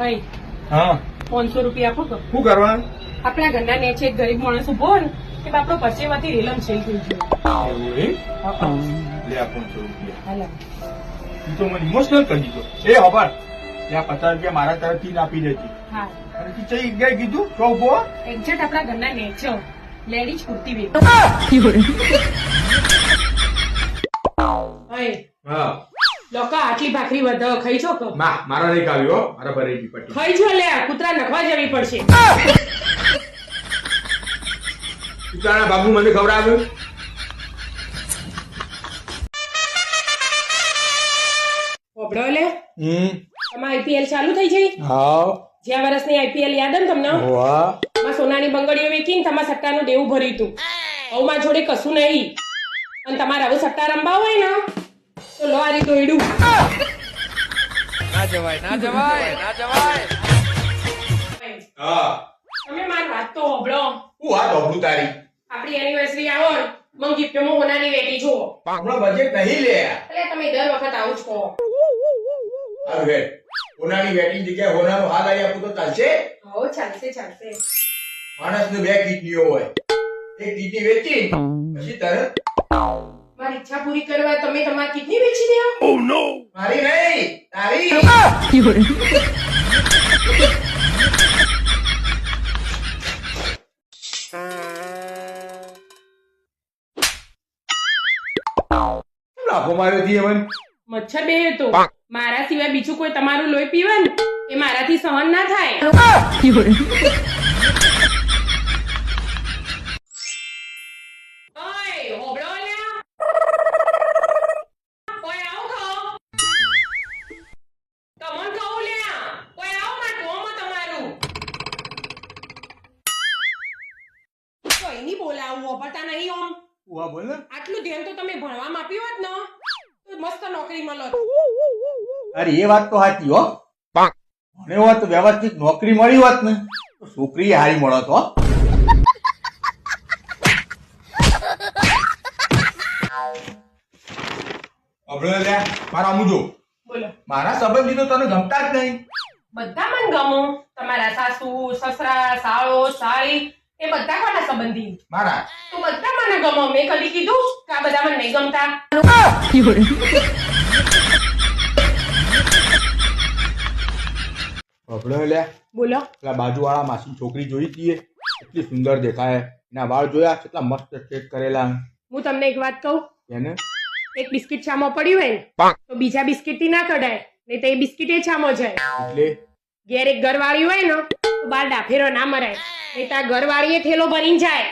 ભાઈ હા 500 રૂપિયા આપો તો શું કરવાનું? આપણા ઘરના નેચે એક ગરીબ માણસ ઉભો હોય ને કે બાપડો પરસેવાથી રેલમ છેલ થઈ ગયો. એવું એમ? લે આ 500 રૂપિયા. હાલા. તું તો મને ઇમોશનલ કરી દીધો. એ હબાર લે આ 50 રૂપિયા મારા તરફથી જ આપી દેતી. હા અને તું ચઈ ગઈ કીધું તો ઉભો એક્ઝેક્ટ આપણા ઘરના નેચે લેડીઝ કુર્તી વેચ. ભાઈ હા લોકા આટલી ભાખરી વધાવો ખાઈ છો કે મારા નહીં કાવ્યો મારા ભરેલી પટ્ટી ખાઈ છો લે કૂતરા નખવા જવી પડશે. ઉતારા બાબુ મને ખવડાવ્યું. ઓબળો લે તમારે આઈપીએલ ચાલુ થઈ જઈ. હા જ્યાં વર્ષની આઈપીએલ યાદ ને તમને વાહ માં સોનાની બંગડીઓ વેચીને તમારા સટ્ટાનું દેવું ભર્યું હતું. હવે માં જોડે કશું નહીં અને તમારે હવે સટ્ટા રમવા હોય ને તો લો આ રીતો એડું. ના જવાય ના જવાય ના જવાય. હા તમે મારી વાત તો ઓબળો. હું આ ડબલું તારી આપણી એનિવર્સરી આવો ને મને ગિફ્ટમાં હોનાની વેટી જુઓ. હમણાં બજેટ નહીં લે એટલે તમે દર વખત આવું જ કહો. હારું હે હોનાની વેટિંગ જગ્યાએ હોનાનો હાથ આવી આપું તો ચાલશે? હો ચાલશે ચાલશે. માણસને બે કિડનીઓ હોય એક કિડની વેચી પછી તરત મારી ઈચ્છા પૂરી કરવા તમે તમારી કિડની વેચી દેવો. મારી નહીં તારી. લાફો માર્યો થી એમન મચ્છર બે તો મારા સિવાય બીજું કોઈ તમારું લોહી પીવે ને એ મારાથી સહન ના થાય. ઓય હોબળો લ્યા. ઓય આવો ખાઓ. તમન ખાઓ લ્યા. ઓય આવો માર ટોમાં તમારું. કોઈની બોલાવું વાપરતા નહીં ઓમ. ઉવા બોલ ને. આટલું ધ્યાન તો તમે ભણવામાં આપ્યું હોત ને તો મસ્ત નોકરી મળત. અરે એ વાત તો સાચી હો. મને હોત વ્યવસ્થિત નોકરી મળી હોત ને તો છોકરી હારી મળત હો. અબળો લે મારા મુજો બોલો મારા સંબંધી તો તને ગમતા જ નહીં. બધા મને ગમો. તમારા સાસુ સસરા સાળો સાળી એ બધા કોના સંબંધી મારા તો બધા મને ગમો. મેં કદી કીધું કે આ બધા મને નહીં ગમતા. અબળો લે બોલો પેલા બાજુવાળા માસી છોકરી જોઈ હતી એટલી સુંદર દેખાય. એના વાળ જોયા કેટલા મસ્ત સ્ટ્રેટ કરેલા. હું તમને એક વાત કહું. એને એક બિસ્કિટ છામો પડ્યું હોય ને તો બીજા બિસ્કિટ થી ના કઢાય નહીં તો એ બિસ્કિટ એ છામો જાય. એટલે ઘેર એક ઘરવાળી હોય ને તો બાર ડાફેરો ના મરાય નહીં તો આ ઘરવાળી એ થેલો ભરીને જાય.